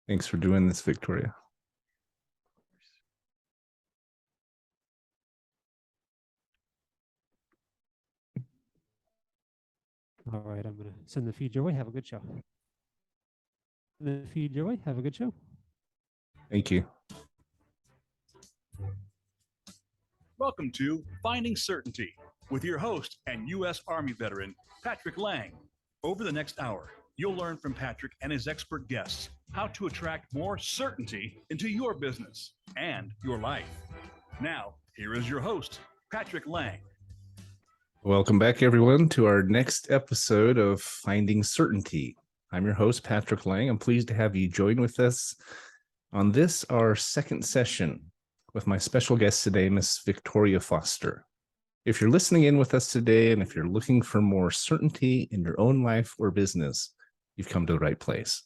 Thanks for doing this, Victoria. All right, I'm going to send the feed your way. Have a good show. The feed your way. Have a good show. Thank you. Welcome to Finding Certainty with your host and U.S. Army veteran, Patrick Lang. Over the next hour, you'll learn from Patrick and his expert guests how to attract more certainty into your business and your life. Now, here is your host, Patrick Lang. Welcome back, everyone, to our next episode of Finding Certainty. I'm your host, Patrick Lang. I'm pleased to have you join with us on this, our second session, with my special guest today, Miss Victoria Foster. If you're listening in with us today, and if you're looking for more certainty in your own life or business, you've come to the right place.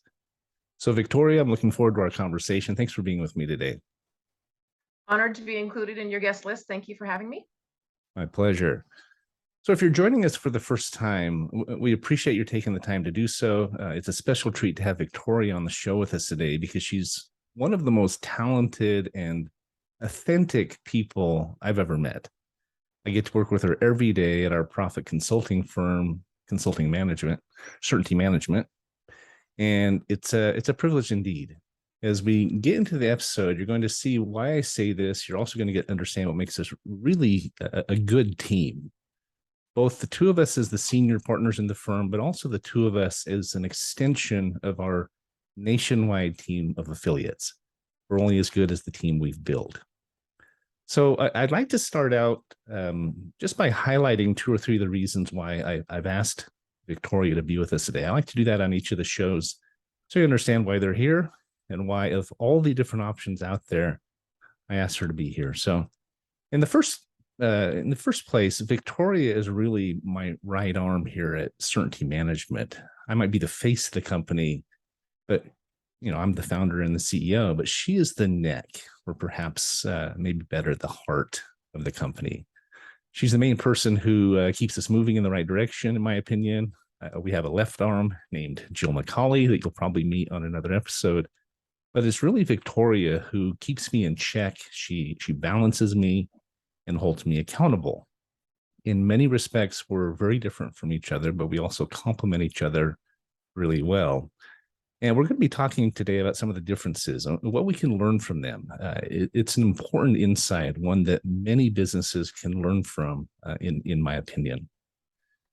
So, Victoria, I'm looking forward to our conversation. Thanks for being with me today. Honored to be included in your guest list. Thank you for having me. My pleasure. So if you're joining us for the first time, we appreciate you taking the time to do so. It's a special treat to have Victoria on the show with us today because she's one of the most talented and authentic people I've ever met. I get to work with her every day at our profit consulting firm, Consulting Management, Certainty Management. And it's a privilege indeed. As we get into the episode, you're going to see why I say this. You're also going to understand what makes us really a good team. Both the two of us as the senior partners in the firm, but also the two of us as an extension of our nationwide team of affiliates. We're only as good as the team we've built. So I'd like to start out just by highlighting two or three of the reasons why I've asked Victoria to be with us today. I like to do that on each of the shows so you understand why they're here and why, of all the different options out there, I asked her to be here. So in the first place, Victoria is really my right arm here at Certainty Management. I might be the face of the company, but I'm the founder and the CEO, but she is the neck, or perhaps maybe better, the heart of the company. She's the main person who keeps us moving in the right direction, in my opinion. We have a left arm named Jill McCauley that you'll probably meet on another episode. But it's really Victoria who keeps me in check. She balances me and holds me accountable. In many respects, we're very different from each other, but we also complement each other really well. And we're going to be talking today about some of the differences, what we can learn from them. It's an important insight, one that many businesses can learn from, in my opinion.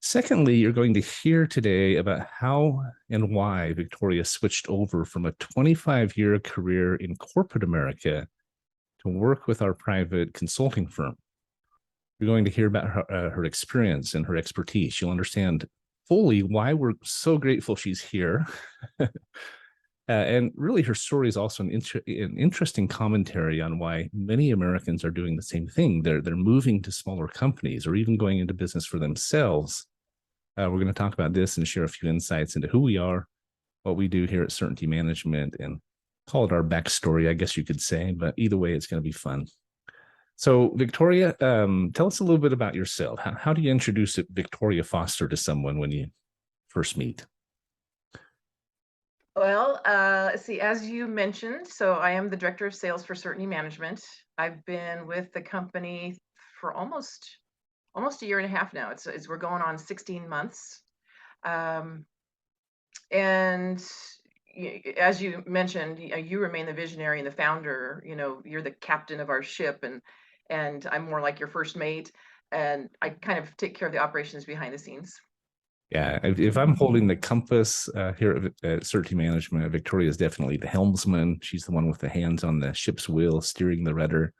Secondly, you're going to hear today about how and why Victoria switched over from a 25-year career in corporate America to work with our private consulting firm. You're going to hear about her experience and her expertise. You'll understand fully why we're so grateful she's here. And really, her story is also an interesting commentary on why many Americans are doing the same thing. They're moving to smaller companies or even going into business for themselves. We're going to talk about this and share a few insights into who we are, what we do here at Certainty Management, and call it our backstory, I guess you could say. But either way, it's going to be fun. So, Victoria, tell us a little bit about yourself. How do you introduce Victoria Foster to someone when you first meet? Well, see, as you mentioned, so I am the director of sales for Certainty Management. I've been with the company for almost a year and a half now. It's we're going on 16 months. And as you mentioned, you remain the visionary and the founder. You're the captain of our ship, and I'm more like your first mate. And I kind of take care of the operations behind the scenes. Yeah, if I'm holding the compass here at Certainty Management, Victoria is definitely the helmsman. She's the one with the hands on the ship's wheel, steering the rudder.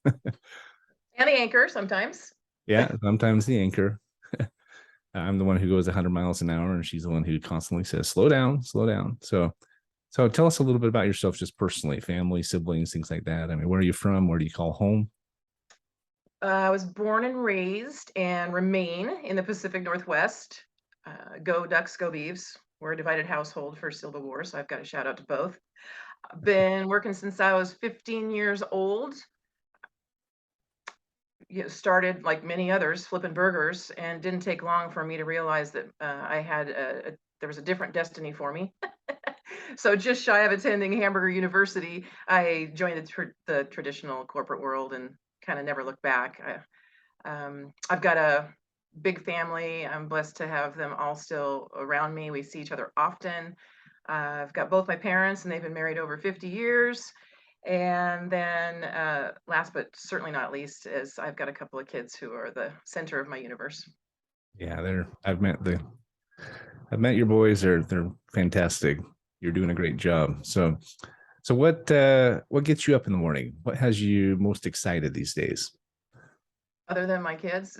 And the anchor sometimes. Yeah, sometimes the anchor. I'm the one who goes 100 miles an hour, and she's the one who constantly says, slow down, slow down. So tell us a little bit about yourself, just personally, family, siblings, things like that. I mean, where are you from? Where do you call home? I was born and raised and remain in the Pacific Northwest. Go Ducks, go Beavs. We're a divided household for Civil War, so I've got a shout out to both. I've been working since I was 15 years old. Started like many others flipping burgers, and didn't take long for me to realize that I had there was a different destiny for me. So just shy of attending Hamburger University, I joined the traditional corporate world and kind of never looked back. I've got a big family. I'm blessed to have them all still around me. We see each other often. I've got both my parents, and they've been married over 50 years. And then, last but certainly not least, is I've got a couple of kids who are the center of my universe. Yeah, I've met your boys. They're fantastic. You're doing a great job. So what gets you up in the morning? What has you most excited these days? Other than my kids,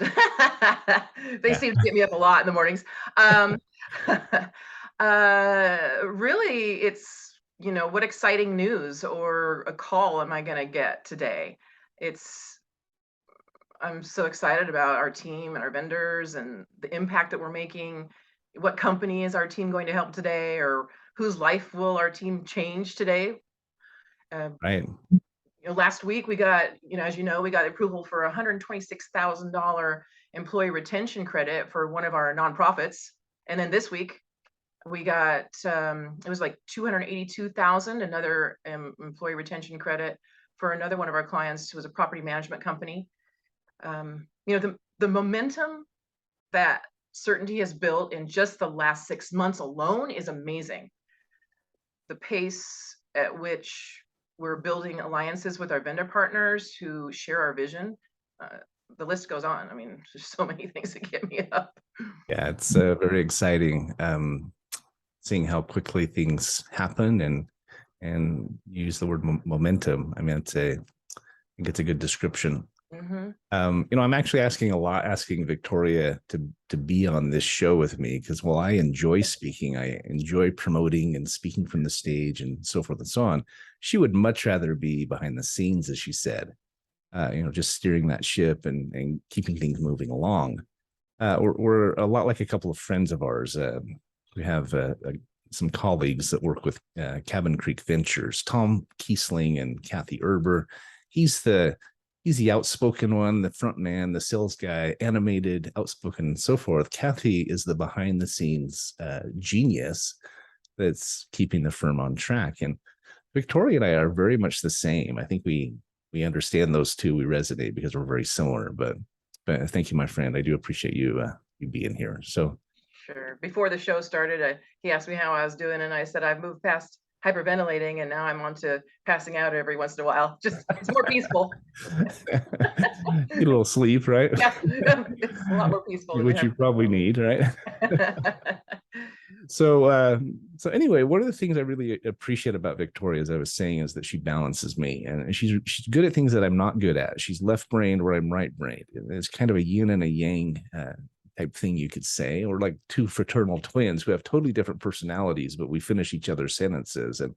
they seem to get me up a lot in the mornings. Um, really, it's, what exciting news or a call am I going to get today? It's I'm so excited about our team and our vendors and the impact that we're making. What company is our team going to help today, or whose life will our team change today? Uh, Right. Last week we got, as we got approval for a $126,000 employee retention credit for one of our nonprofits, and then this week we got it was like 282,000, another employee retention credit for another one of our clients who was a property management company. The momentum that certainty has built in just the last 6 months alone is amazing. The pace at which we're building alliances with our vendor partners who share our vision, the list goes on. I mean, there's so many things that get me up. Yeah, it's very exciting seeing how quickly things happen and use the word momentum. I mean, I think it's a good description. Mm-hmm. I'm actually asking Victoria to be on this show with me because while I enjoy speaking, I enjoy promoting and speaking from the stage and so forth and so on. She would much rather be behind the scenes, as she said, just steering that ship and keeping things moving along. We're a lot like a couple of friends of ours. We have some colleagues that work with Cabin Creek Ventures, Tom Kiesling and Kathy Erber. He's the outspoken one, the front man, the sales guy, animated, outspoken, and so forth. Kathy is the behind the scenes genius that's keeping the firm on track. And Victoria and I are very much the same. I think we understand those two. We resonate because we're very similar. But thank you, my friend. I do appreciate you being here. So sure. Before the show started, he asked me how I was doing, and I said I've moved past hyperventilating, and now I'm on to passing out every once in a while. Just it's more peaceful. Get a little sleep, right? Yeah, it's a lot more peaceful. Which you probably need, right? So anyway, one of the things I really appreciate about Victoria, as I was saying, is that she balances me, and she's good at things that I'm not good at. She's left-brained where I'm right-brained. It's kind of a yin and a yang type thing, you could say, or like two fraternal twins who have totally different personalities, but we finish each other's sentences. And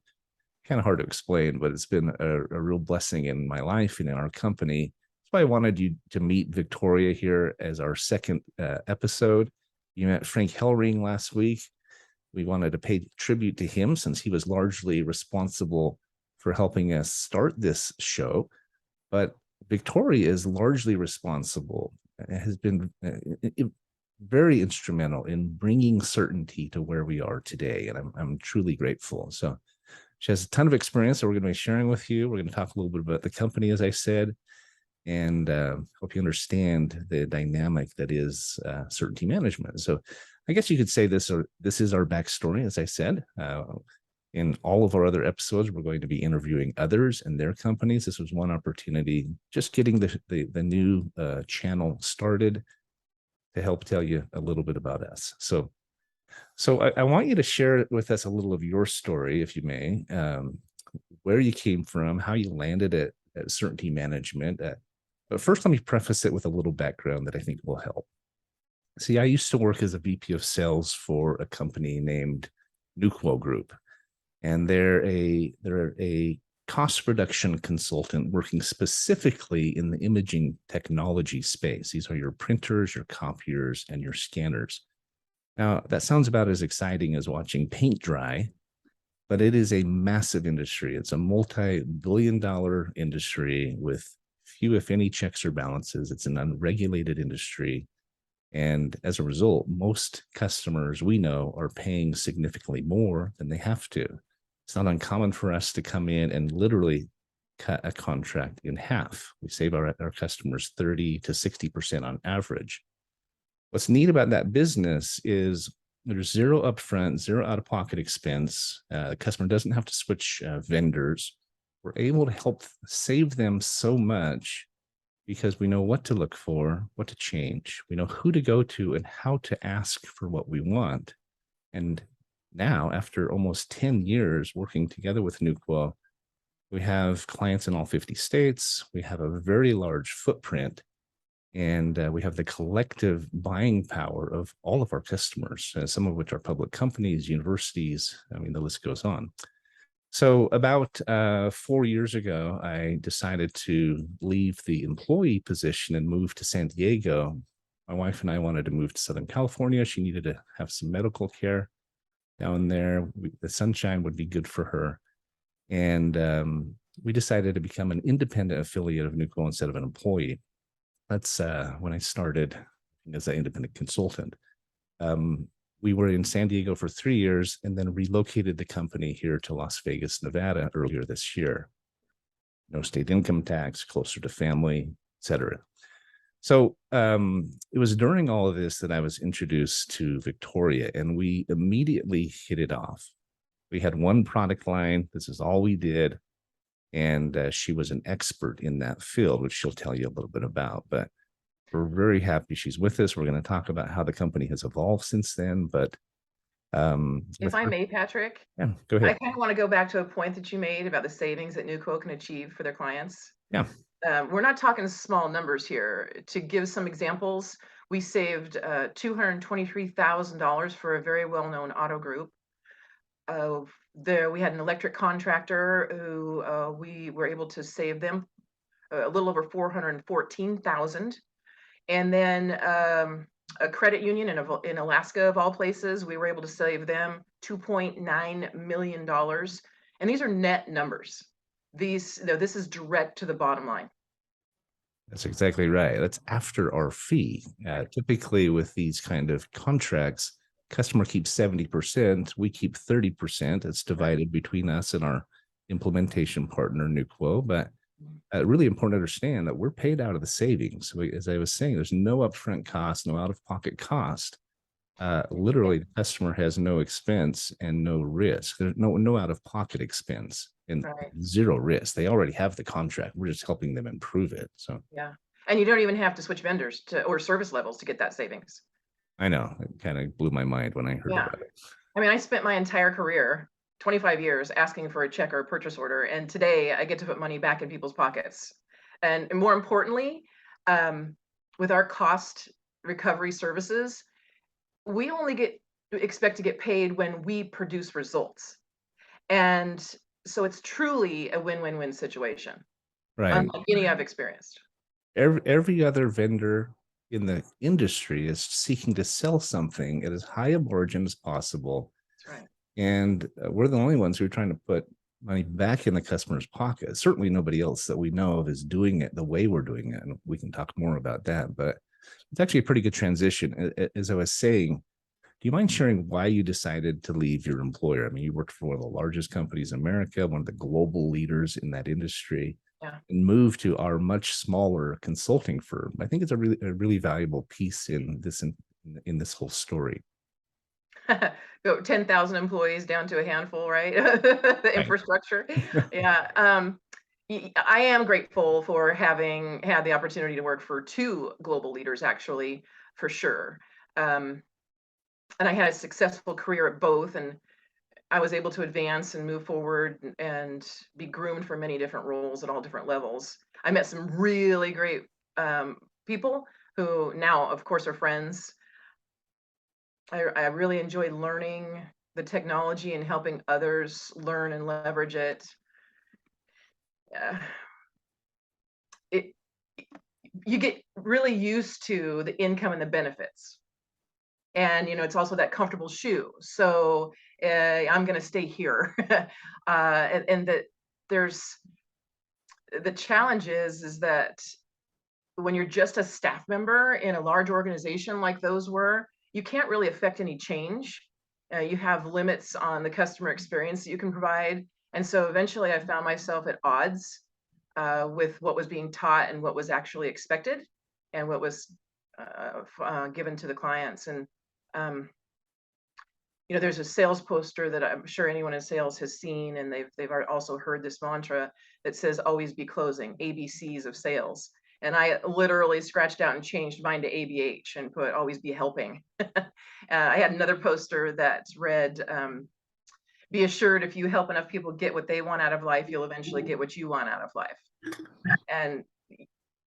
kind of hard to explain, but it's been a real blessing in my life and in our company. That's why I wanted you to meet Victoria here as our second episode. You met Frank Hellring last week. We wanted to pay tribute to him since he was largely responsible for helping us start this show. But Victoria is largely responsible, has been very instrumental in bringing certainty to where we are today. And I'm truly grateful. So she has a ton of experience that we're going to be sharing with you. We're going to talk a little bit about the company, as I said, and help you understand the dynamic that is certainty management. So I guess you could say this is our backstory, as I said. In all of our other episodes, we're going to be interviewing others and their companies. This was one opportunity, just getting the new channel started, to help tell you a little bit about us. So I want you to share with us a little of your story, if you may, where you came from, how you landed at certainty management. But first, let me preface it with a little background that I think will help. See, I used to work as a VP of sales for a company named Nuquo Group, and they're a cost reduction consultant working specifically in the imaging technology space. These are your printers, your copiers, and your scanners. Now, that sounds about as exciting as watching paint dry, but it is a massive industry. It's a multi-billion-dollar industry with few, if any, checks or balances. It's an unregulated industry. And as a result, most customers we know are paying significantly more than they have to. It's not uncommon for us to come in and literally cut a contract in half. We save our customers 30 to 60% on average. What's neat about that business is there's zero upfront, zero out-of-pocket expense. The customer doesn't have to switch vendors. We're able to help save them so much because we know what to look for, what to change. We know who to go to and how to ask for what we want. And now, after almost 10 years working together with NuQuo, we have clients in all 50 states. We have a very large footprint, and we have the collective buying power of all of our customers, some of which are public companies, universities. I mean, the list goes on. So about 4 years ago, I decided to leave the employee position and move to San Diego. My wife and I wanted to move to Southern California. She needed to have some medical care down there. The sunshine would be good for her. And we decided to become an independent affiliate of NuQuo instead of an employee. That's when I started as an independent consultant. We were in San Diego for 3 years and then relocated the company here to Las Vegas, Nevada earlier this year. No state income tax, closer to family, et cetera. So it was during all of this that I was introduced to Victoria, and we immediately hit it off. We had one product line. This is all we did. And she was an expert in that field, which she'll tell you a little bit about. But we're very happy she's with us. We're going to talk about how the company has evolved since then. But if I may, Patrick, yeah, go ahead. I kind of want to go back to a point that you made about the savings that NuQuo can achieve for their clients. Yeah. We're not talking small numbers here. To give some examples, we saved $223,000 for a very well-known auto group. We had an electric contractor who we were able to save them a little over $414,000. And then a credit union in Alaska, of all places, we were able to save them $2.9 million. And these are net numbers. This is direct to the bottom line. That's exactly right. That's after our fee. Typically with these kind of contracts, customer keeps 70%, we keep 30%. It's divided between us and our implementation partner, NuQuo. But really important to understand that we're paid out of the savings. As I was saying, there's no upfront cost, no out-of-pocket cost. Literally, the customer has no expense and no risk. There's no out-of-pocket expense and zero risk. They already have the contract. We're just helping them improve it. So yeah, and you don't even have to switch vendors or service levels to get that savings. I know, it kind of blew my mind when I heard about it. I mean, I spent my entire career, 25 years, asking for a check or a purchase order, and today I get to put money back in people's pockets. And more importantly, with our cost recovery services, we only expect to get paid when we produce results. And so it's truly a win-win-win situation, Right? unlike any I've experienced. Every other vendor in the industry is seeking to sell something at as high a margin as possible. That's right. And we're the only ones who are trying to put money back in the customer's pocket. Certainly nobody else that we know of is doing it the way we're doing it. And we can talk more about that, but it's actually a pretty good transition. As I was saying, do you mind sharing why you decided to leave your employer? I mean, you worked for one of the largest companies in America, one of the global leaders in that industry, and moved to our much smaller consulting firm. I think it's a really valuable piece in this whole story. Go 10,000 employees down to a handful, right? The infrastructure. Yeah. I am grateful for having had the opportunity to work for two global leaders, actually, for sure. And I had a successful career at both, and I was able to advance and move forward and be groomed for many different roles at all different levels. I met some really great people who now, of course, are friends. I really enjoy learning the technology and helping others learn and leverage it. You get really used to the income and the benefits. And, it's also that comfortable shoe. So I'm going to stay here. And that there's the challenge is that when you're just a staff member in a large organization like those were, you can't really affect any change. You have limits on the customer experience that you can provide. And so eventually I found myself at odds with what was being taught and what was actually expected and what was given to the clients. And um, there's a sales poster that I'm sure anyone in sales has seen, and they've also heard this mantra that says always be closing, ABCs of sales. And I literally scratched out and changed mine to ABH and put always be helping. I had another poster that read, be assured if you help enough people get what they want out of life, you'll eventually get what you want out of life. And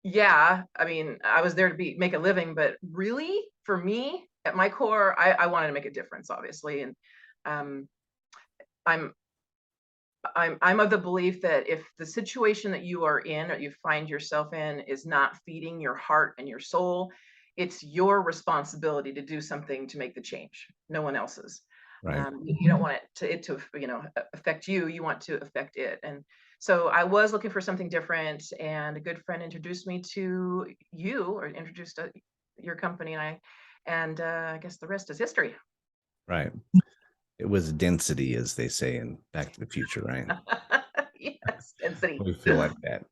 yeah, I mean, I was there to make a living, but really for me, at my core, I wanted to make a difference, obviously. And I'm of the belief that if the situation that you are in or you find yourself in is not feeding your heart and your soul, it's your responsibility to do something to make the change, no one else's. Right. You don't want it to affect you. You want to affect it. And so I was looking for something different, and a good friend introduced me to you, or introduced your company, and I guess the rest is history. Right. It was density, as they say in Back to the Future, right? Yes, density. We feel like that.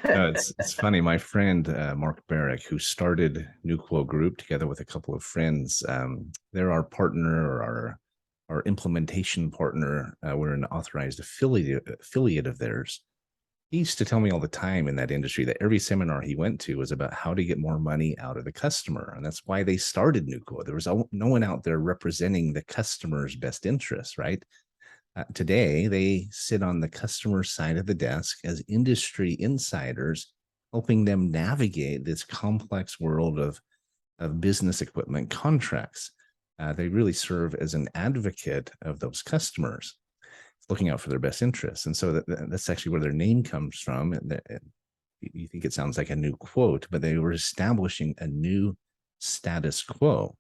No, it's funny. My friend Mark Barrick, who started Nuquo Group together with a couple of friends, they're our partner, or our implementation partner. We're an authorized affiliate of theirs. He used to tell me all the time in that industry that every seminar he went to was about how to get more money out of the customer. And that's why they started Nuquo. There was no one out there representing the customer's best interests, right? Today, they sit on the customer side of the desk as industry insiders, helping them navigate this complex world of business equipment contracts. They really serve as an advocate of those customers, looking out for their best interests. And so that's actually where their name comes from. You think it sounds like a new quote, but they were establishing a new status quo.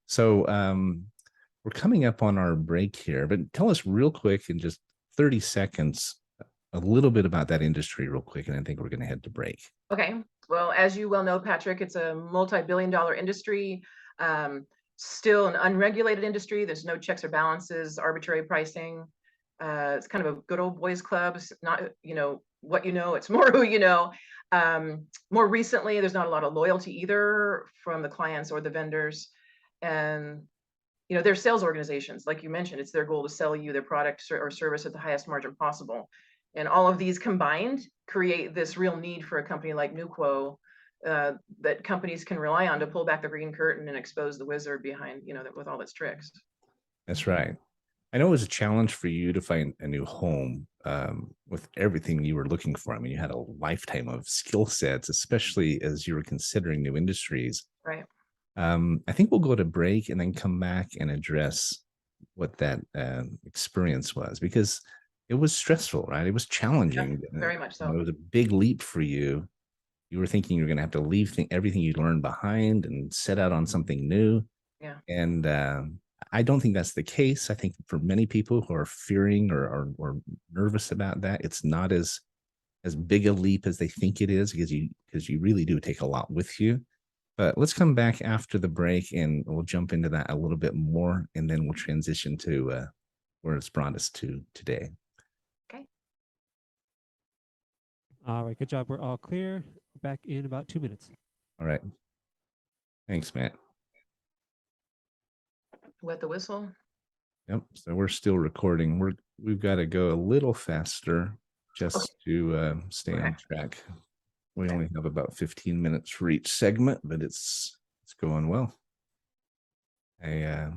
So we're coming up on our break here, but tell us real quick in just 30 seconds, a little bit about that industry real quick. And I think we're going to head to break. Okay. Well, as you well know, Patrick, it's a multi-billion-dollar industry. Still an unregulated industry. There's no checks or balances, arbitrary pricing. It's kind of a good old boys club. It's not, what you know, it's more who you know. More recently, there's not a lot of loyalty either from the clients or the vendors. And, they're sales organizations. Like you mentioned, it's their goal to sell you their product or service at the highest margin possible. And all of these combined create this real need for a company like Nuquo that companies can rely on to pull back the green curtain and expose the wizard behind, with all its tricks. That's right. I know it was a challenge for you to find a new home with everything you were looking for. I mean, you had a lifetime of skill sets, especially as you were considering new industries. Right. I think we'll go to break and then come back and address what that experience was, because it was stressful, right? It was challenging. Yeah, very much so. It was a big leap for you. You were thinking you were going to have to leave everything you learned behind and set out on something new. Yeah. And I don't think that's the case. I think for many people who are fearing or nervous about that, it's not as big a leap as they think it is, because you really do take a lot with you. But let's come back after the break and we'll jump into that a little bit more, and then we'll transition to where it's brought us to today. Okay. All right, good job. We're all clear. Back in about 2 minutes. All right. Thanks, Matt. Wet the whistle. Yep. So we're still recording. We've got to go a little faster just to stay on track. We only have about 15 minutes for each segment, but it's going well. I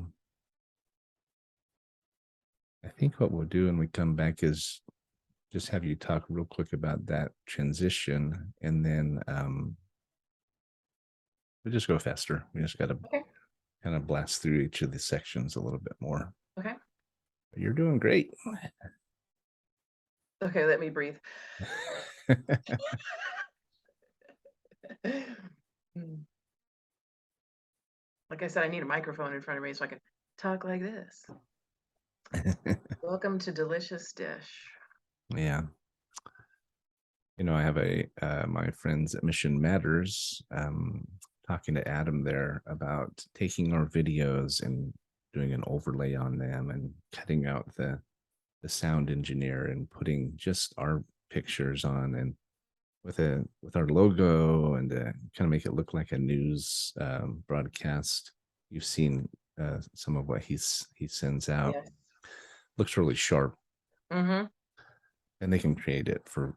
think what we'll do when we come back is just have you talk real quick about that transition, and then we'll just go faster. We just got to kind of blast through each of the sections a little bit more. Okay. But you're doing great. Okay, let me breathe. Like I said, I need a microphone in front of me so I can talk like this. Welcome to Delicious Dish. Yeah. I have my friends at Mission Matters talking to Adam there about taking our videos and doing an overlay on them and cutting out the sound engineer and putting just our pictures on, and with our logo, and kind of make it look like a news broadcast. You've seen some of what he sends out. Yes. Looks really sharp. Mm-hmm. And they can create it for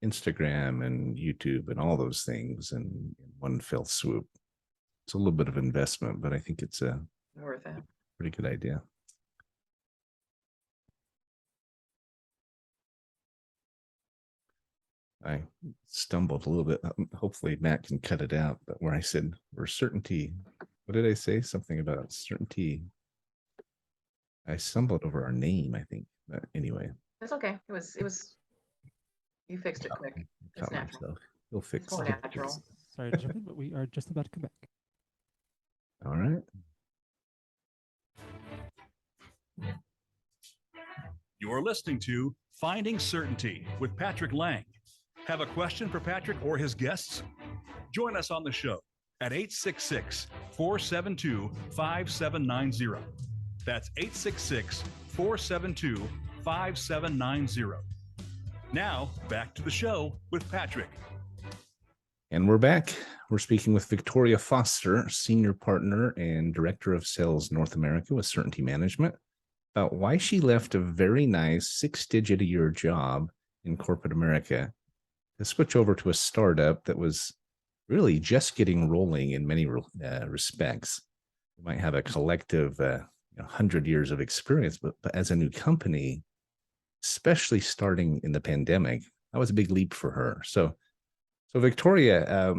Instagram and YouTube and all those things in one fell swoop. It's a little bit of investment, but I think it's a Worth it. pretty good idea. I stumbled a little bit. Hopefully Matt can cut it out, but where I said for certainty, what did I say? Something about certainty. I stumbled over our name, I think. But anyway. It's okay. It was. You fixed it quick. It's Caught natural. myself. You'll fix It's more it. natural. Sorry to jump in, but we are just about to come back. All right. You're listening to Finding Certainty with Patrick Lang. Have a question for Patrick or his guests? Join us on the show at 866-472-5790. That's 866-472-5790. Now, back to the show with Patrick. And we're back. We're speaking with Victoria Foster, Senior Partner and Director of Sales North America with Certainty Management, about why she left a very nice 6-digit-a-year job in corporate America to switch over to a startup that was really just getting rolling in many respects. You might have a collective 100 years of experience, but as a new company, especially starting in the pandemic, that was a big leap for her. So Victoria,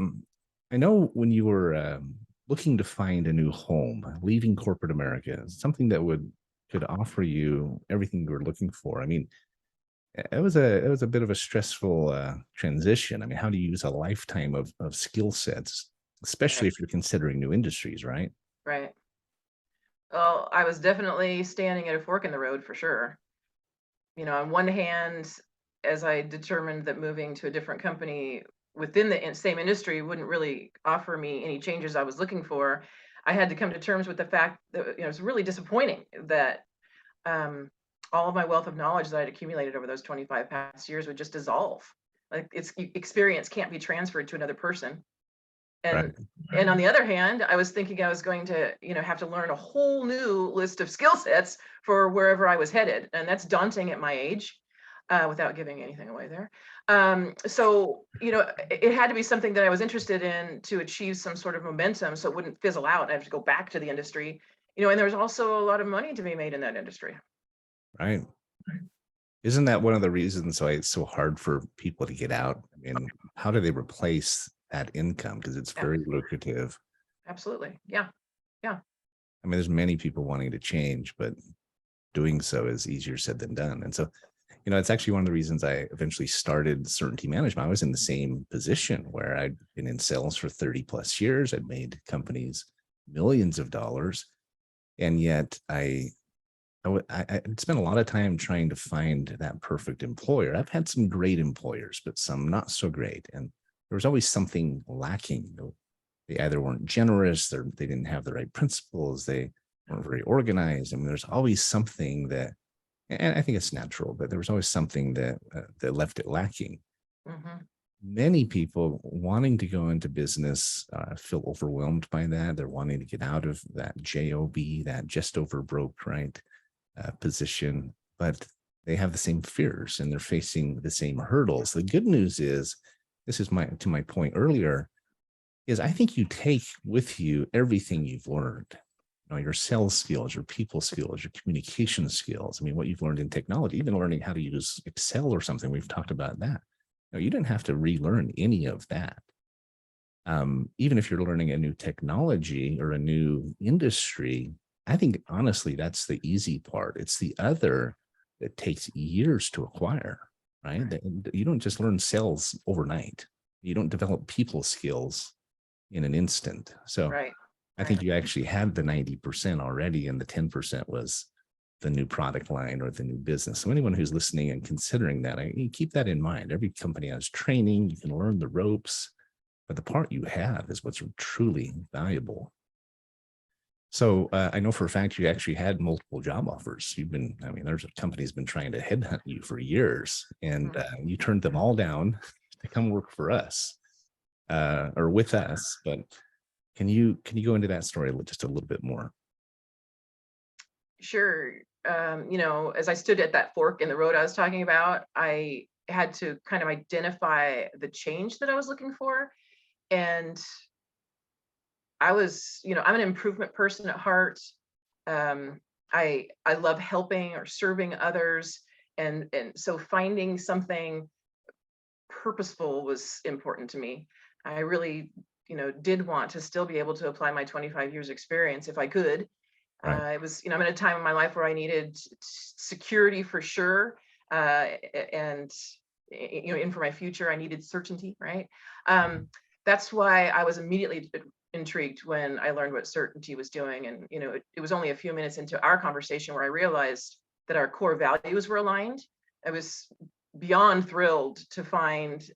I know when you were looking to find a new home, leaving corporate America, something that could offer you everything you were looking for. I mean, it was a bit of a stressful transition. I mean, how do you use a lifetime of skill sets, especially if you're considering new industries, right? Right. Well, I was definitely standing at a fork in the road for sure. You know, on one hand, as I determined that moving to a different company within the same industry wouldn't really offer me any changes I was looking for, I had to come to terms with the fact that, it's really disappointing that all of my wealth of knowledge that I'd accumulated over those 25 past years would just dissolve. Like, its experience can't be transferred to another person. And and on the other hand, I was thinking I was going to, have to learn a whole new list of skill sets for wherever I was headed. And that's daunting at my age, without giving anything away there. So, it had to be something that I was interested in to achieve some sort of momentum so it wouldn't fizzle out. I have to go back to the industry, and there's also a lot of money to be made in that industry. Right. Isn't that one of the reasons why it's so hard for people to get out? I mean, how do they replace that income? Because it's very lucrative. Absolutely. Yeah. I mean, there's many people wanting to change, but doing so is easier said than done. And so, it's actually one of the reasons I eventually started Certainty Management. I was in the same position where I'd been in sales for 30 plus years. I'd made companies millions of dollars. And yet I spent a lot of time trying to find that perfect employer. I've had some great employers, but some not so great. And there was always something lacking. They either weren't generous, they didn't have the right principles, they weren't very organized. I mean, there's always something that, and I think it's natural, but there was always something that left it lacking. Mm-hmm. Many people wanting to go into business feel overwhelmed by that. They're wanting to get out of that job, that just over broke, right, position, but they have the same fears and they're facing the same hurdles. The good news is, this is to my point earlier, is I think you take with you everything you've learned. Your sales skills, your people skills, your communication skills. I mean, what you've learned in technology, even learning how to use Excel or something. We've talked about that. You didn't have to relearn any of that. Even if you're learning a new technology or a new industry, I think honestly, that's the easy part. It's the other that takes years to acquire, right? You don't just learn sales overnight. You don't develop people skills in an instant. So Right. I think you actually had the 90% already, and the 10% was the new product line or the new business. So anyone who's listening and considering that, you keep that in mind. Every company has training, you can learn the ropes, but the part you have is what's truly valuable. So I know for a fact you actually had multiple job offers. There's a company's been trying to headhunt you for years, and you turned them all down to come work for us or with us. But can you go into that story just a little bit more? Sure. As I stood at that fork in the road I was talking about, I had to kind of identify the change that I was looking for. And I'm an improvement person at heart. I love helping or serving others. And so finding something purposeful was important to me. I really, did want to still be able to apply my 25 years experience if I could. Right. I'm in a time in my life where I needed security for sure. And, in for my future, I needed certainty, right? That's why I was immediately intrigued when I learned what certainty was doing. And, it was only a few minutes into our conversation where I realized that our core values were aligned. I was beyond thrilled to find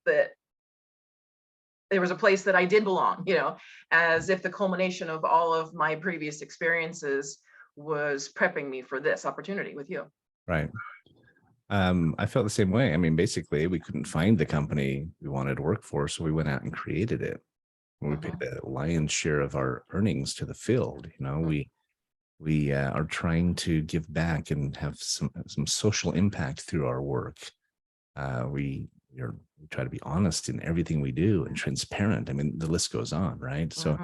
that there was a place that I did belong, as if the culmination of all of my previous experiences was prepping me for this opportunity with you. Right. I felt the same way. I mean, basically, we couldn't find the company we wanted to work for, so we went out and created it. We paid the lion's share of our earnings to the field. We are trying to give back and have some social impact through our work. We try to be honest in everything we do and transparent. I mean, the list goes on, right? So,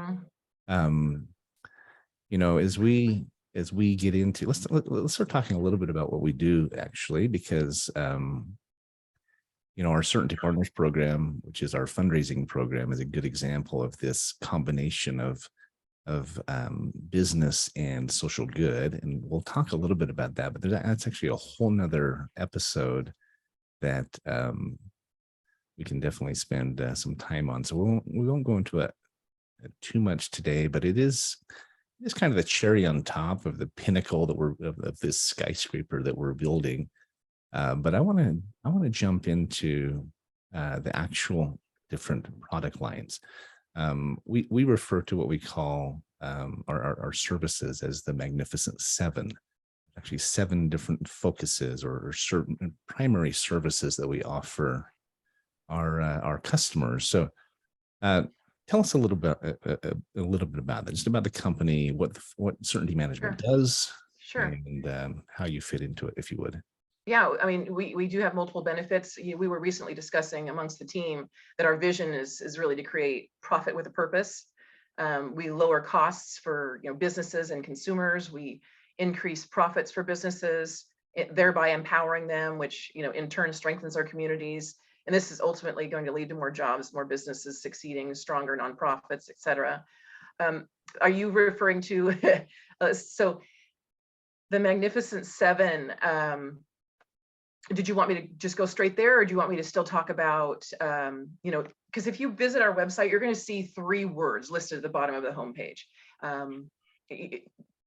as we get into, let's start talking a little bit about what we do actually, because our Certainty Partners program, which is our fundraising program, is a good example of this combination of business and social good. And we'll talk a little bit about that, but that's actually a whole nother episode that we can definitely spend some time on. So we won't go into it too much today, but it is kind of the cherry on top of the pinnacle that of this skyscraper that we're building. But I want to jump into the actual different product lines. We refer to what we call our services as the Magnificent Seven. Actually, 7 different focuses or certain primary services that we offer our customers. So, tell us a little bit about that, just about the company, what Certainty Management does, Sure. and how you fit into it, if you would. Yeah, I mean, we do have multiple benefits. We were recently discussing amongst the team that our vision is really to create profit with a purpose. We lower costs for businesses and consumers. We increase profits for businesses, thereby empowering them, which in turn strengthens our communities. And this is ultimately going to lead to more jobs, more businesses succeeding, stronger nonprofits, et cetera. Are you referring to so the Magnificent Seven? Did you want me to just go straight there, or do you want me to still talk about, because if you visit our website, you're going to see 3 words listed at the bottom of the homepage: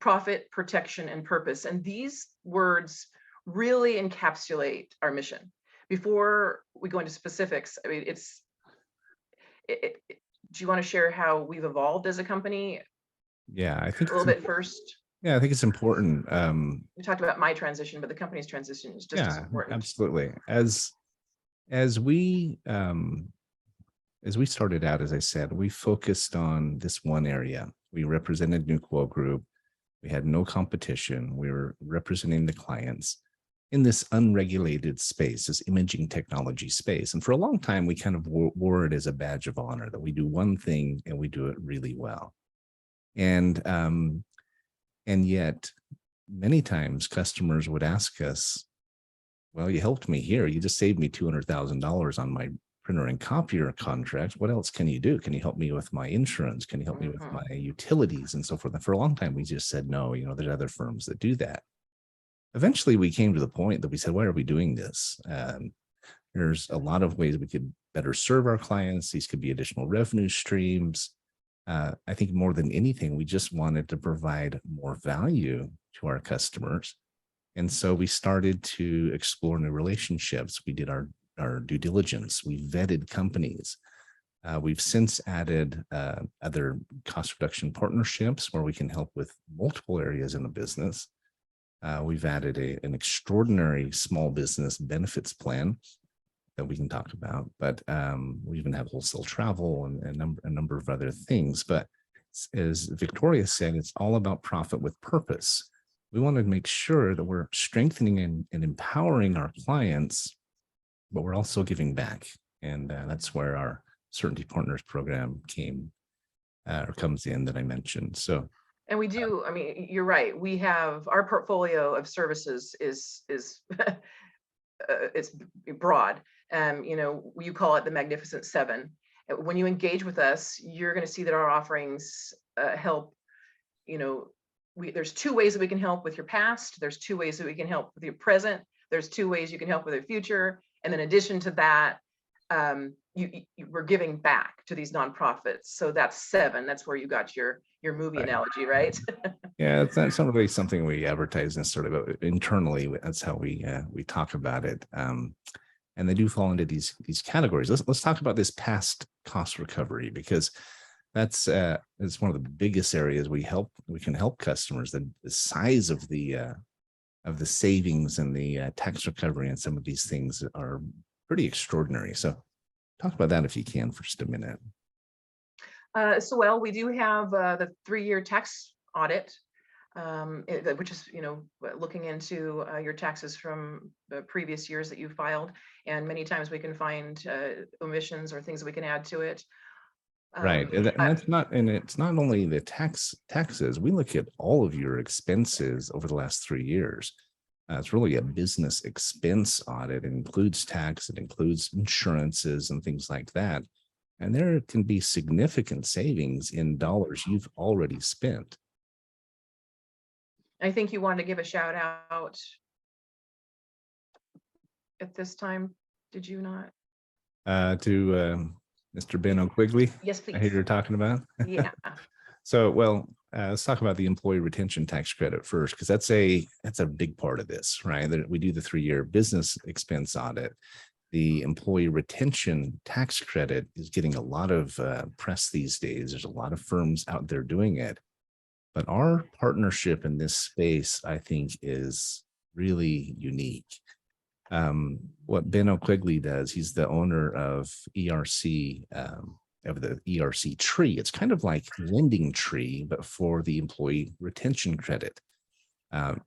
profit, protection, and purpose. And these words really encapsulate our mission. Before we go into specifics, I mean, do you want to share how we've evolved as a company? Yeah, I think a little bit first. Yeah, I think it's important. We talked about my transition, but the company's transition is just as important. Absolutely. As we started out, as I said, we focused on this one area. We represented Nuquo Group. We had no competition. We were representing the clients in this unregulated space, this imaging technology space. And for a long time, we kind of wore it as a badge of honor that we do one thing and we do it really well. And yet many times customers would ask us, well, you helped me here. You just saved me $200,000 on my printer and copier contract. What else can you do? Can you help me with my insurance? Can you help me with my utilities and so forth? And for a long time, we just said, no, there's other firms that do that. Eventually, we came to the point that we said, why are we doing this? There's a lot of ways we could better serve our clients. These could be additional revenue streams. I think more than anything, we just wanted to provide more value to our customers. And so we started to explore new relationships. We did our due diligence. We vetted companies. We've since added other cost reduction partnerships where we can help with multiple areas in the business. We've added an extraordinary small business benefits plan that we can talk about, but we even have wholesale travel and a number of other things. But as Victoria said, it's all about profit with purpose. We want to make sure that we're strengthening and empowering our clients, but we're also giving back. And that's where our Certainty Partners program comes in that I mentioned. So, and we do, I mean, you're right. We have our portfolio of services is it's broad. You call it the Magnificent Seven. When you engage with us, you're going to see that our offerings help. There's two ways that we can help with your past. There's two ways that we can help with your present. There's two ways you can help with your future. And in addition to that, we're giving back to these nonprofits. So that's seven. That's where you got your movie analogy, right? Yeah, it's not really something we advertise necessarily, but internally, that's how we talk about it. And they do fall into these categories. Let's talk about this past cost recovery, because that's it's one of the biggest areas we can help customers. The size of the savings and the tax recovery and some of these things are pretty extraordinary. So talk about that if you can for just a minute. Well, we do have the 3-year tax audit, which is, looking into your taxes from the previous years that you filed. And many times we can find omissions or things that we can add to it. Right. And it's not only the taxes. We look at all of your expenses over the last 3 years. It's really a business expense audit. It includes tax, it includes insurances and things like that. And there can be significant savings in dollars you've already spent. I think you wanted to give a shout out at this time. Did you not? To Mr. Ben O'Quigley. Yes, please. I hear you're talking about. Yeah. So, let's talk about the employee retention tax credit first, because that's a big part of this, right? That we do the 3-year business expense audit. The employee retention tax credit is getting a lot of press these days. There's a lot of firms out there doing it, but our partnership in this space, I think, is really unique. What Ben O'Quigley does, he's the owner of ERC, of the ERC tree. It's kind of like Lending Tree, but for the employee retention credit.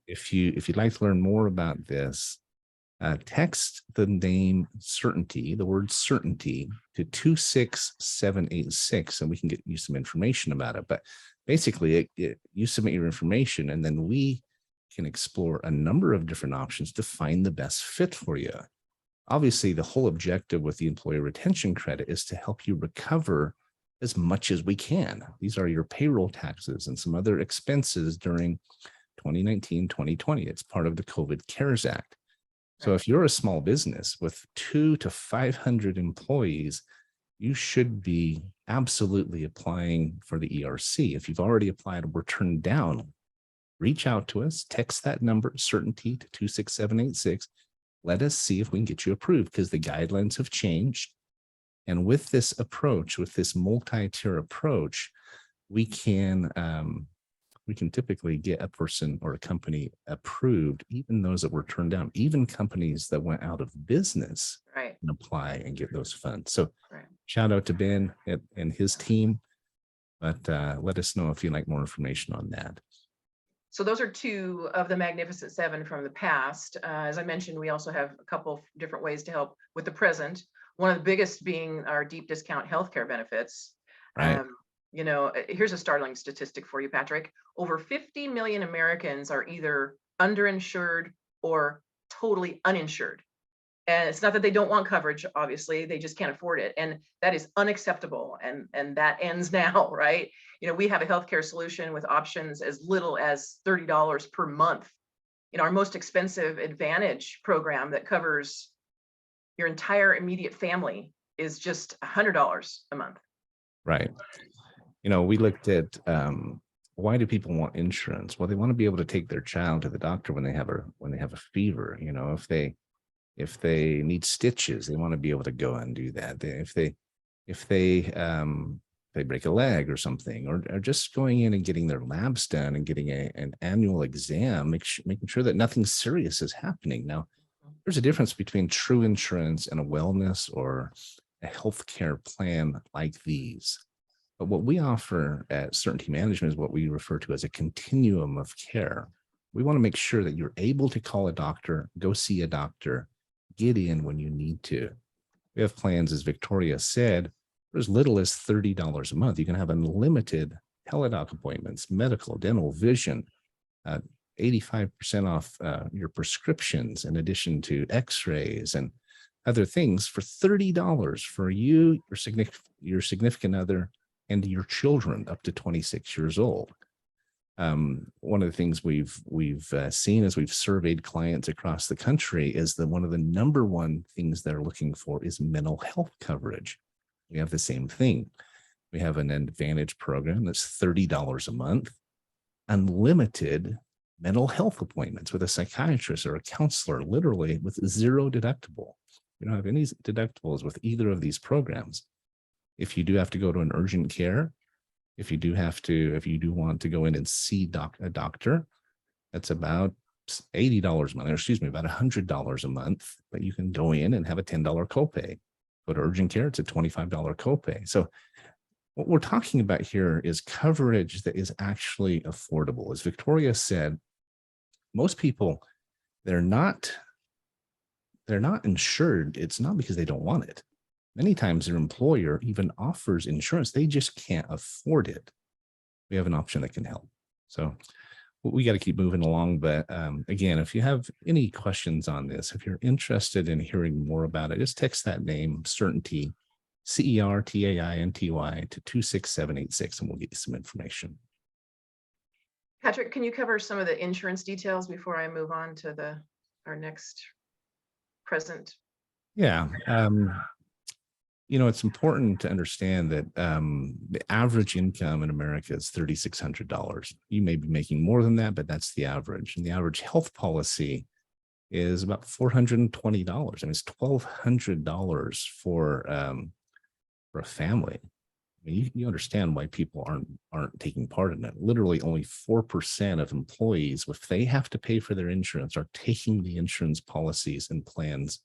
If you'd like to learn more about this, text the name Certainty, the word Certainty, to 26786, and we can get you some information about it. But basically, you submit your information, and then we can explore a number of different options to find the best fit for you. Obviously, the whole objective with the employee retention credit is to help you recover as much as we can. These are your payroll taxes and some other expenses during 2019, 2020. It's part of the COVID CARES Act. So if you're a small business with 200 to 500 employees, you should be absolutely applying for the ERC. If you've already applied and were turned down, reach out to us, text that number, Certainty, to 26786. Let us see if we can get you approved, because the guidelines have changed. And with this approach, with this multi-tier approach, we can typically get a person or a company approved, even those that were turned down, even companies that went out of business, Right, and apply and get those funds. So right. shout out to Ben and his team, but let us know if you'd like more information on that. So those are two of the Magnificent Seven from the past. As I mentioned, we also have a couple different ways to help with the present. One of the biggest being our deep discount healthcare benefits. Right. Here's a startling statistic for you, Patrick. Over 50 million Americans are either underinsured or totally uninsured. And it's not that they don't want coverage, obviously, they just can't afford it. And that is unacceptable. And that ends now, right? We have a healthcare solution with options as little as $30 per month. Our most expensive Advantage program that covers your entire immediate family is just $100 a month. Right. We looked at why do people want insurance? Well, they want to be able to take their child to the doctor when they have a fever. If they need stitches, they want to be able to go and do that. If they if they break a leg or something, or just going in and getting their labs done and getting an annual exam, making sure that nothing serious is happening. Now, there's a difference between true insurance and a wellness or a healthcare plan like these. But what we offer at Certainty Management is what we refer to as a continuum of care. We want to make sure that you're able to call a doctor, go see a doctor, get in when you need to. We have plans, as Victoria said, for as little as $30 a month. You can have unlimited teledoc appointments, medical, dental, vision, 85% off your prescriptions, in addition to x-rays and other things for $30 for you, your significant other, and your children up to 26 years old. One of the things we've seen as we've surveyed clients across the country is that one of the number one things they're looking for is mental health coverage. We have the same thing. We have an Advantage program that's $30 a month, unlimited mental health appointments with a psychiatrist or a counselor, literally with zero deductible. We don't have any deductibles with either of these programs. If you do have to go to an urgent care, if you do want to go in and see a doctor, that's about $80 a month, or excuse me, about $100 a month, but you can go in and have a $10 copay. Go to urgent care, it's a $25 copay. So what we're talking about here is coverage that is actually affordable. As Victoria said, most people, they're not insured. It's not because they don't want it. Many times their employer even offers insurance. They just can't afford it. We have an option that can help. So we got to keep moving along. But again, if you have any questions on this, if you're interested in hearing more about it, just text that name, Certainty, CERTAINTY, to 26786, and we'll get you some information. Patrick, can you cover some of the insurance details before I move on to our next present? Yeah. It's important to understand that the average income in America is $3,600. You may be making more than that, but that's the average. And the average health policy is about $420. I mean, it's $1,200 for a family. I mean, you understand why people aren't taking part in it. Literally, only 4% of employees, if they have to pay for their insurance, are taking the insurance policies and plans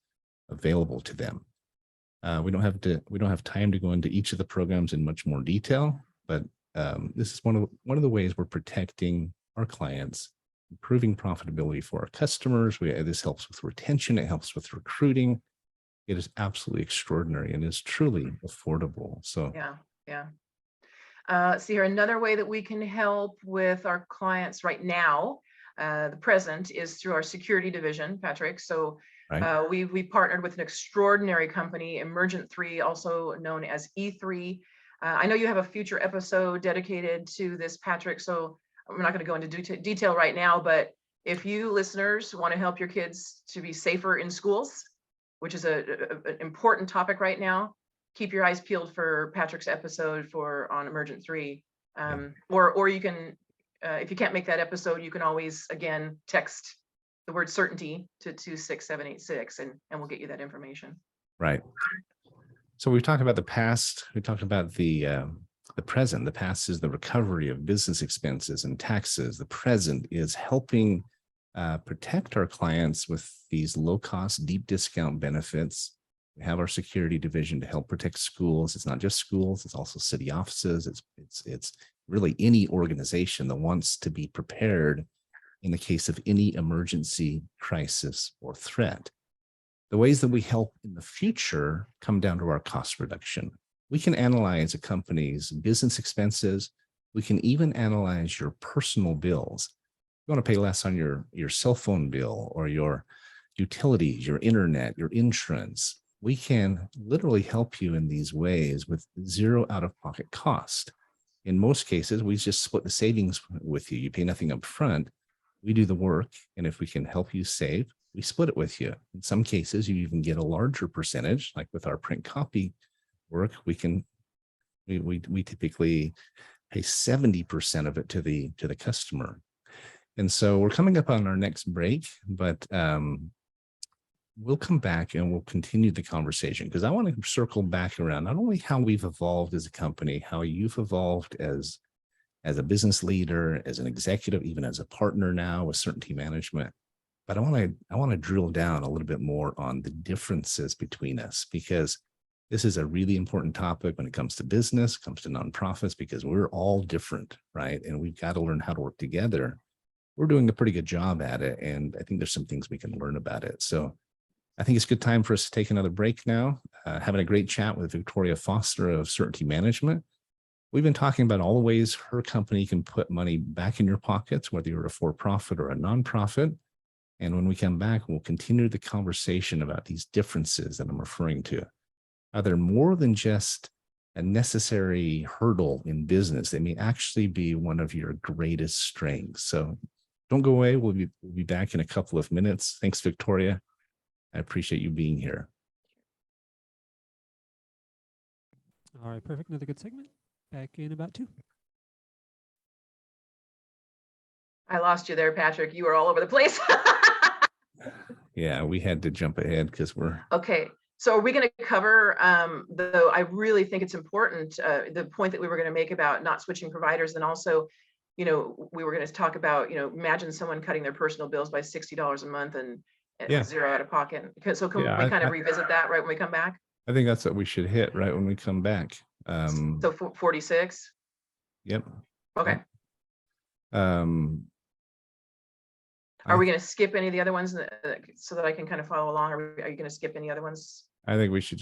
available to them. We don't have time to go into each of the programs in much more detail, but this is one of the ways we're protecting our clients, improving profitability for our customers. This helps with retention. It helps with recruiting. It is absolutely extraordinary and is truly affordable. So see here, another way that we can help with our clients right now, the present, is through our security division, Patrick. So right. We partnered with an extraordinary company, Emergent 3, also known as E3. I know you have a future episode dedicated to this, Patrick, so I'm not going to go into detail right now, but if you listeners want to help your kids to be safer in schools, which is an important topic right now, keep your eyes peeled for Patrick's episode on Emergent 3. Or you can, if you can't make that episode, you can always, again, text the word certainty to 26786, and we'll get you that information. Right. So we've talked about the past. We talked about the present. The past is the recovery of business expenses and taxes. The present is helping protect our clients with these low-cost, deep discount benefits. We have our security division to help protect schools. It's not just schools; it's also city offices. It's really any organization that wants to be prepared in the case of any emergency, crisis, or threat. The ways that we help in the future come down to our cost reduction. We can analyze a company's business expenses. We can even analyze your personal bills. You want to pay less on your cell phone bill or your utilities, your internet, your insurance. We can literally help you in these ways with zero out-of-pocket cost. In most cases, we just split the savings with you. You pay nothing up front. We do the work, and if we can help you save, we split it with you. In some cases, you even get a larger percentage, like with our print copy work. We typically pay 70% of it to the customer. And so we're coming up on our next break, but we'll come back and we'll continue the conversation, because I want to circle back around not only how we've evolved as a company, how you've evolved as a business leader, as an executive, even as a partner now with Certainty Management. But I want to drill down a little bit more on the differences between us, because this is a really important topic when it comes to business, comes to nonprofits, because we're all different, right? And we've got to learn how to work together. We're doing a pretty good job at it, and I think there's some things we can learn about it. So I think it's a good time for us to take another break now. Having a great chat with Victoria Foster of Certainty Management. We've been talking about all the ways her company can put money back in your pockets, whether you're a for-profit or a nonprofit. And when we come back, we'll continue the conversation about these differences that I'm referring to. Are there more than just a necessary hurdle in business? They may actually be one of your greatest strengths. So don't go away. We'll be back in a couple of minutes. Thanks, Victoria. I appreciate you being here. All right, perfect. Another good segment. Back in about 2. I lost you there, Patrick. You were all over the place. Yeah, we had to jump ahead because we're Okay. So are we going to cover, though I really think it's important, the point that we were going to make about not switching providers, and also, we were going to talk about, imagine someone cutting their personal bills by $60 a month and Yeah. zero out of pocket. So can Yeah, we kind of revisit that right when we come back? I think that's what we should hit right when we come back. So 46. Yep. Okay. I Are we going to skip any of the other ones so that I can kind of follow along? Are you going to skip any other ones? think we should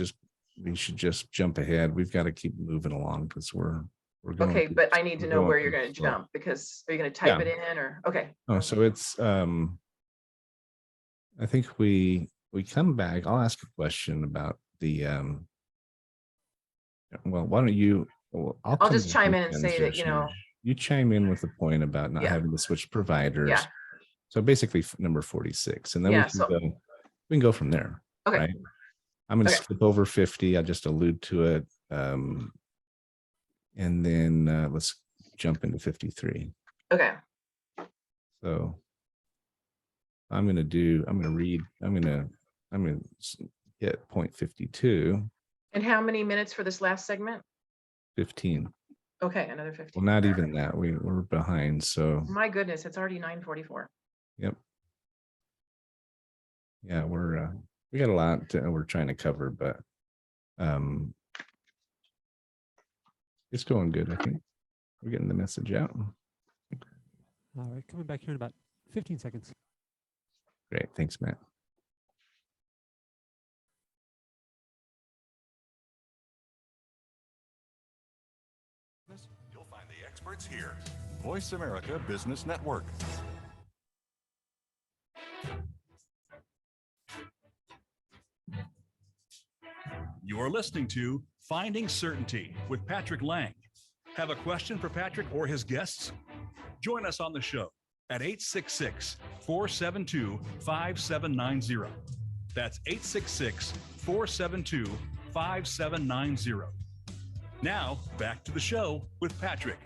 just jump ahead. We've got to keep moving along because we're going. Okay, but I need to know where you're going to slow. jump, because are you going to type it in, or okay? Oh, so it's I think we come back. I'll ask a question about the well, why don't you I'll just chime in and say that, you chime in with the point about not Yeah. having to switch providers. Yeah. So basically number 46, and then Yeah, we can go from there. Okay. Right. I'm going to Okay. skip over 50. I just allude to it. And then let's jump into 53. Okay. So I'm going to hit point 52. And how many minutes for this last segment? 15. Okay, another 15. Well, not even that. We're behind. So My goodness, it's already 9:44. yep. Yeah, we got a lot we're trying to cover, but it's going good. I think we're getting the message out. All right, coming back here in about 15 seconds. Great. Thanks, Matt. You'll find the experts here. Voice America Business Network. You're listening to Finding Certainty with Patrick Lang. Have a question for Patrick or his guests? Join us on the show at 866-472-5790. That's 866-472-5790. Now, back to the show with Patrick.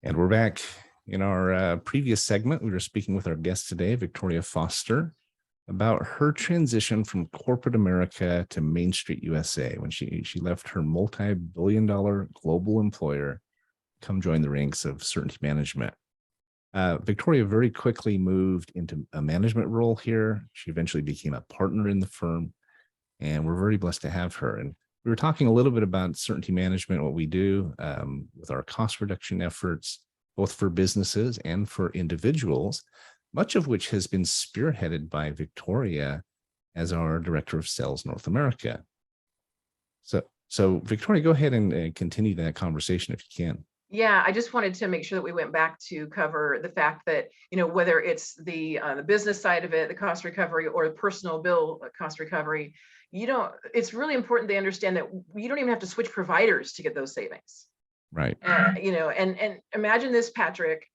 And we're back. In our previous segment, we were speaking with our guest today, Victoria Foster, about her transition from corporate America to Main Street USA when she left her multi-billion-dollar global employer, come join the ranks of Certainty Management. Victoria very quickly moved into a management role here. She eventually became a partner in the firm, and we're very blessed to have her. And we were talking a little bit about Certainty Management, what we do with our cost reduction efforts, both for businesses and for individuals, much of which has been spearheaded by Victoria as our Director of Sales North America. So Victoria, go ahead and continue that conversation if you can. Yeah, I just wanted to make sure that we went back to cover the fact that, whether it's the business side of it, the cost recovery, or the personal bill cost recovery, it's really important they understand that you don't even have to switch providers to get those savings. Right. And imagine this, Patrick,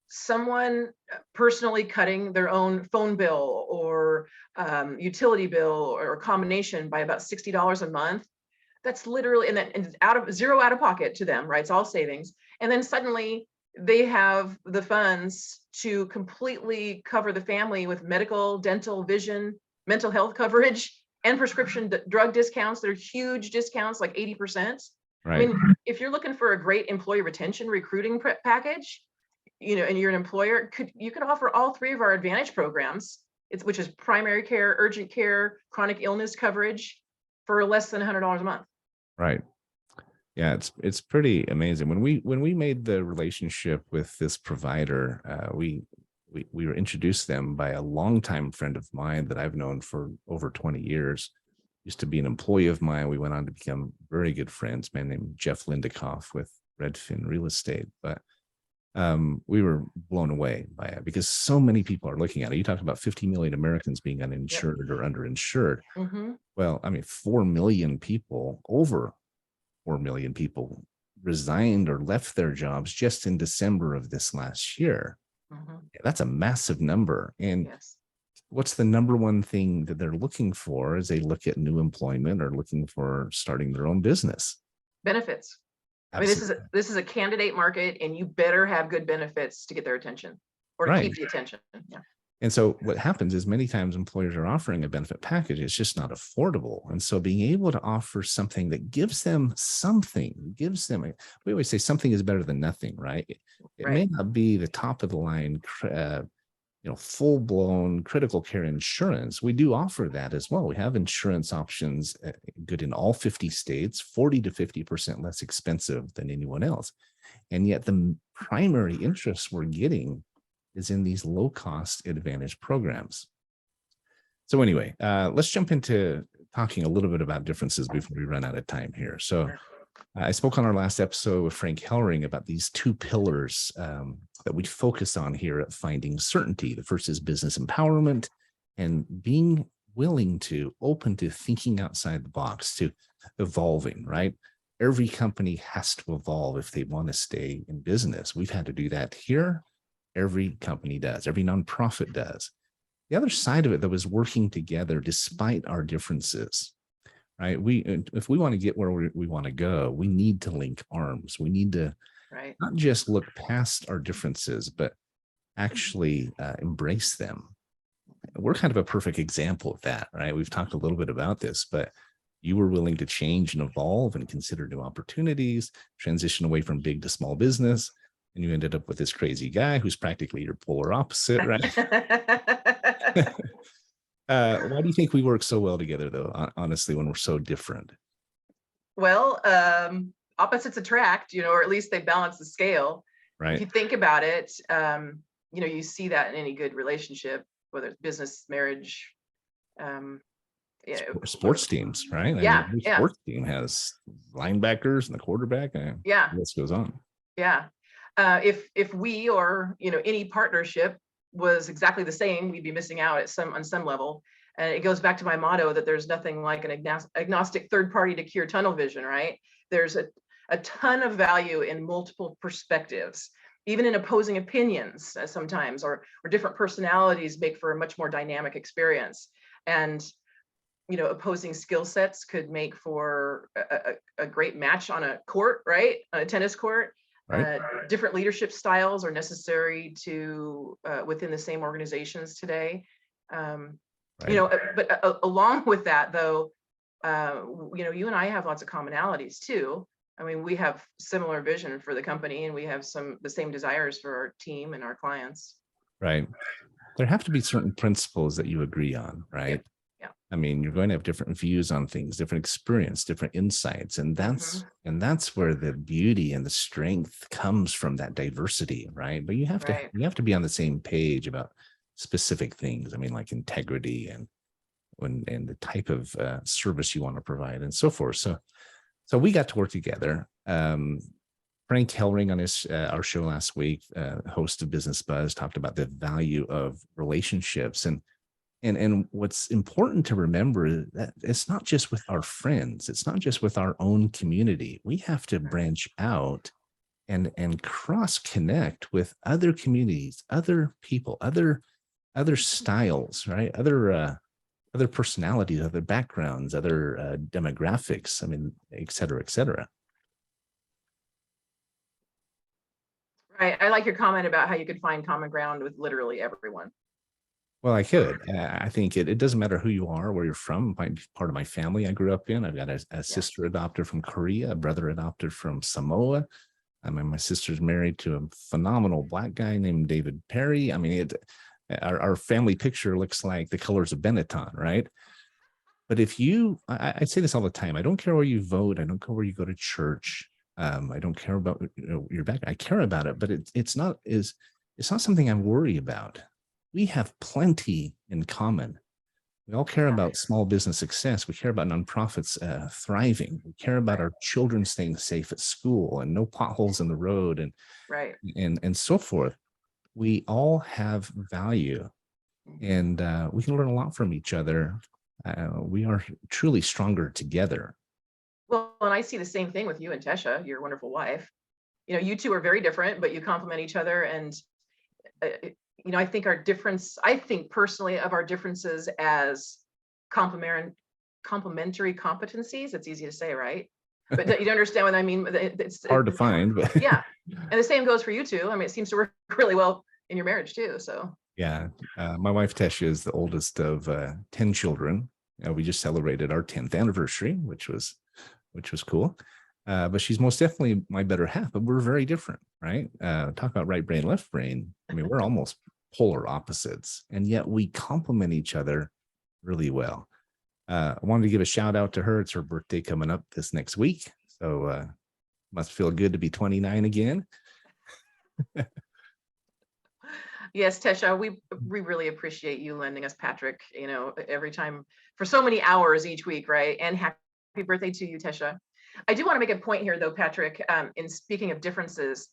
someone personally cutting their own phone bill or utility bill or a combination by about $60 a month. That's literally, and then zero out of pocket to them, right? It's all savings. And then suddenly they have the funds to completely cover the family with medical, dental, vision, mental health coverage and prescription drug discounts. They're huge discounts, like 80%. I Right. mean, if you're looking for a great employee retention recruiting package, and you're an employer, you could offer all three of our Advantage programs, which is primary care, urgent care, chronic illness coverage for less than $100 a month. Right. Yeah, it's pretty amazing. When we made the relationship with this provider, we were introduced to them by a longtime friend of mine that I've known for over 20 years. Used to be an employee of mine. We went on to become very good friends. Man named Jeff Lindikoff with Redfin Real Estate, but we were blown away by it because so many people are looking at it. You talk about 50 million Americans being uninsured or underinsured. Well, I mean, 4 million people, over 4 million people resigned or left their jobs just in December of this last year. That's a massive number. And what's the number one thing that they're looking for as they look at new employment or looking for starting their own business? Benefits. Absolutely. I mean, this is a candidate market, and you better have good benefits to get their attention or to keep the attention. Yeah. And so what happens is many times employers are offering a benefit package. It's just not affordable. And so being able to offer something that gives them something, we always say something is better than nothing, right? It may not be the top of the line, full blown critical care insurance. We do offer that as well. We have insurance options good in all 50 states, 40 to 50% less expensive than anyone else. And yet the primary interest we're getting is in these low-cost Advantage programs. So anyway, let's jump into talking a little bit about differences before we run out of time here. So I spoke on our last episode with Frank Hellring about these two pillars that we focus on here at Finding Certainty. The first is business empowerment and being willing to, open to thinking outside the box, to evolving, right? Every company has to evolve if they want to stay in business. We've had to do that here. Every company does. Every nonprofit does. The other side of it, though, is working together despite our differences, right? If we want to get where we want to go, we need to link arms. We need to not just look past our differences, but actually embrace them. We're kind of a perfect example of that, right? We've talked a little bit about this, but you were willing to change and evolve and consider new opportunities, transition away from big to small business. And you ended up with this crazy guy who's practically your polar opposite, right? Why do you think we work so well together, though, honestly, when we're so different? Well, opposites attract, or at least they balance the scale. Right. If you think about it, you see that in any good relationship, whether it's business, marriage, sports teams, right? Every sports team has linebackers and the quarterback. This goes on. Yeah. If we or any partnership was exactly the same, we'd be missing out on some level. And it goes back to my motto that there's nothing like an agnostic third party to cure tunnel vision, right? There's a ton of value in multiple perspectives, even in opposing opinions sometimes, or different personalities make for a much more dynamic experience. And opposing skill sets could make for a great match on a court, right? On a tennis court. Right. Different leadership styles are necessary to within the same organizations today. But along with that, though, you and I have lots of commonalities too. I mean, we have similar vision for the company, and we have the same desires for our team and our clients. Right. There have to be certain principles that you agree on, right? Yeah. I mean, you're going to have different views on things, different experience, different insights. And that's where the beauty and the strength comes from, that diversity, right? But you have to be on the same page about specific things. I mean, like integrity and the type of service you want to provide and so forth. So we got to work together. Frank Hellring on our show last week, host of Business Buzz, talked about the value of relationships. And what's important to remember is that it's not just with our friends. It's not just with our own community. We have to branch out and cross connect with other communities, other people, other styles, right? Other personalities, other backgrounds, other demographics. I mean, et cetera, et cetera. Right. I like your comment about how you could find common ground with literally everyone. Well, I could. I think it doesn't matter who you are, where you're from. Might be part of my family I grew up in. I've got a sister adopted from Korea, a brother adopted from Samoa. I mean, my sister's married to a phenomenal Black guy named David Perry. I mean, our family picture looks like the colors of Benetton, right? But if you, I say this all the time, I don't care where you vote. I don't care where you go to church. I don't care about your back. I care about it, but it's not something I worry about. We have plenty in common. We all care about small business success. We care about nonprofits thriving. We care about our children staying safe at school and no potholes in the road and so forth. We all have value, and we can learn a lot from each other. We are truly stronger together. Well, and I see the same thing with you and Tesha, your wonderful wife. You two are very different, but you complement each other. And, I think personally of our differences as complementary competencies. It's easy to say, right? But you understand what I mean? It's hard to find. But yeah. And the same goes for you two. I mean, it seems to work really well in your marriage too. So yeah, my wife Tesha is the oldest of 10 children. We just celebrated our 10th anniversary, which was cool. But she's most definitely my better half, but we're very different, right? Talk about right brain, left brain. I mean, we're almost polar opposites, and yet we complement each other really well. I wanted to give a shout out to her. It's her birthday coming up this next week. So must feel good to be 29 again. yes, Tesha, we really appreciate you lending us Patrick, every time for so many hours each week, right? And happy birthday to you, Tesha. I do want to make a point here though, Patrick, in speaking of differences,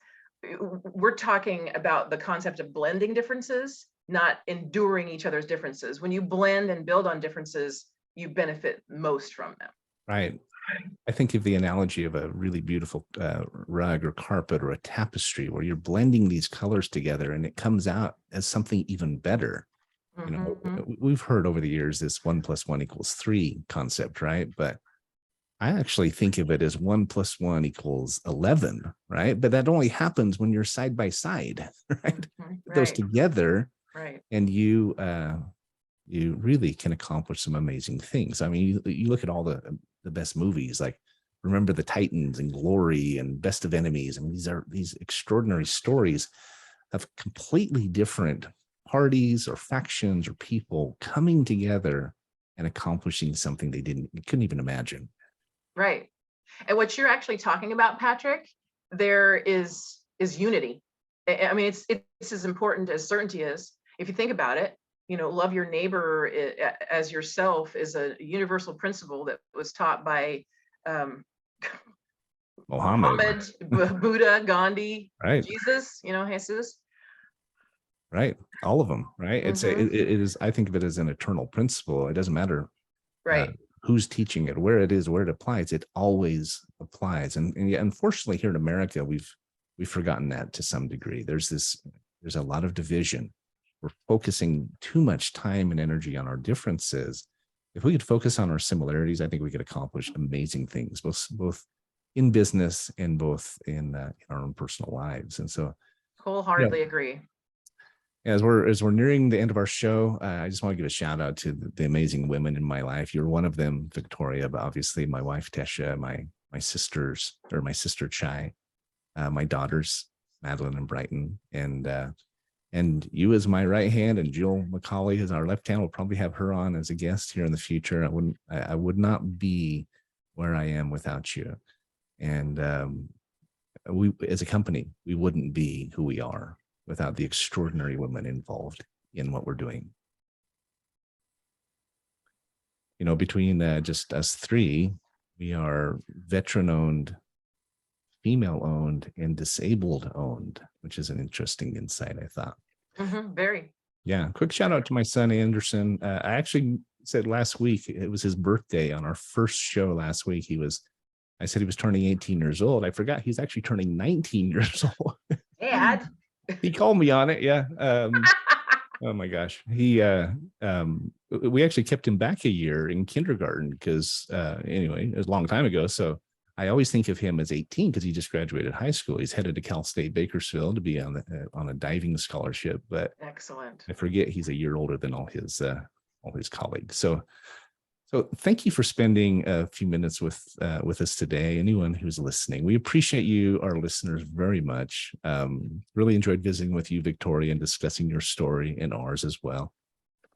we're talking about the concept of blending differences, not enduring each other's differences. When you blend and build on differences, you benefit most from them. Right. I think of the analogy of a really beautiful rug or carpet or a tapestry where you're blending these colors together and it comes out as something even better. We've heard over the years this 1 + 1 = 3 concept, right? But I actually think of it as 1 + 1 = 11, right? But that only happens when you're side by side, right? Put those together, right? And you really can accomplish some amazing things. I mean, you look at all the best movies like Remember the Titans and Glory and Best of Enemies. I mean, these extraordinary stories of completely different parties or factions or people coming together and accomplishing something they couldn't even imagine. Right. And what you're actually talking about, Patrick, there is unity. I mean, it's as important as certainty is. If you think about it, love your neighbor as yourself is a universal principle that was taught by Muhammad, Buddha, Gandhi, right? Jesus, Jesus. Right. All of them. Right. It is. I think of it as an eternal principle. It doesn't matter. Right. Who's teaching it, where it is, where it applies. It always applies. And yet, unfortunately, here in America, we've forgotten that to some degree. There's a lot of division. We're focusing too much time and energy on our differences. If we could focus on our similarities, I think we could accomplish amazing things, both in business and both in our own personal lives. And so, wholeheartedly agree. As we're nearing the end of our show, I just want to give a shout out to the amazing women in my life. You're one of them, Victoria, but obviously my wife Tesha, my sisters, or my sister Chai, my daughters Madeline and Brighton, and you as my right hand, and Jill McCauley as our left hand. We'll probably have her on as a guest here in the future. I would not be where I am without you, and we as a company we wouldn't be who we are without the extraordinary women involved in what we're doing. Between just us three, we are veteran-owned, female-owned, and disabled-owned, which is an interesting insight, I thought. Very. Yeah. Quick shout out to my son, Anderson. I actually said last week, it was his birthday on our first show last week. I said he was turning 18 years old. I forgot he's actually turning 19 years old. Dad. He called me on it. Yeah. Oh my gosh. We actually kept him back a year in kindergarten because anyway, it was a long time ago. So I always think of him as 18 because he just graduated high school. He's headed to Cal State Bakersfield to be on a diving scholarship, but Excellent. I forget he's a year older than all his colleagues. So thank you for spending a few minutes with us today. Anyone who's listening, we appreciate you, our listeners, very much. Really enjoyed visiting with you, Victoria, and discussing your story and ours as well.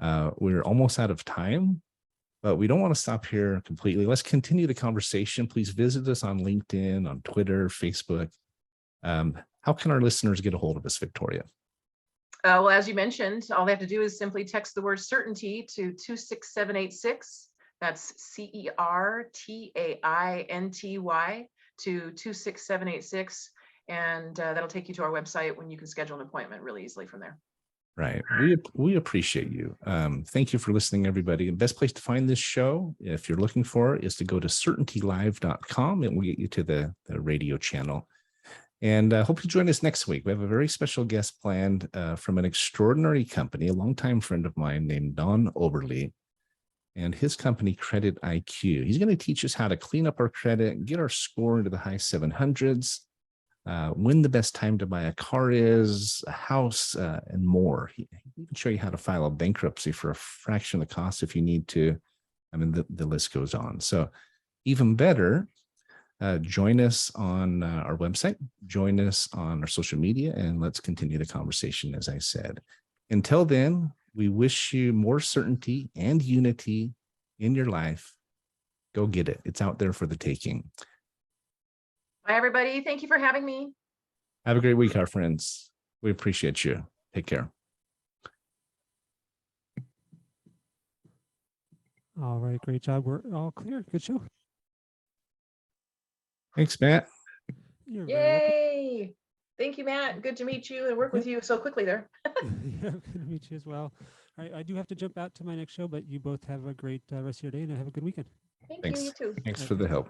We're almost out of time, but we don't want to stop here completely. Let's continue the conversation. Please visit us on LinkedIn, on Twitter, Facebook. How can our listeners get a hold of us, Victoria? Well, as you mentioned, all they have to do is simply text the word certainty to 26786. That's CERTAINTY to 26786. And that'll take you to our website when you can schedule an appointment really easily from there. Right. We appreciate you. Thank you for listening, everybody. The best place to find this show, if you're looking for it, is to go to certaintylive.com, and we'll get you to the radio channel. And I hope you join us next week. We have a very special guest planned from an extraordinary company, a longtime friend of mine named Don Oberle, and his company, Credit IQ. He's going to teach us how to clean up our credit, get our score into the high 700s, when the best time to buy a car is, a house, and more. He can show you how to file a bankruptcy for a fraction of the cost if you need to. I mean, the list goes on. So even better, join us on our website, join us on our social media, and let's continue the conversation, as I said. Until then, we wish you more certainty and unity in your life. Go get it. It's out there for the taking. Bye, everybody. Thank you for having me. Have a great week, our friends. We appreciate you. Take care. All right, great job. We're all clear. Good show. Thanks, Matt. You're very welcome. Yay. Thank you, Matt. Good to meet you and work with you so quickly there. Yeah, good to meet you as well. All right, I do have to jump out to my next show, but you both have a great rest of your day and have a good weekend. Thank Thanks. you. You too. Thanks for the help.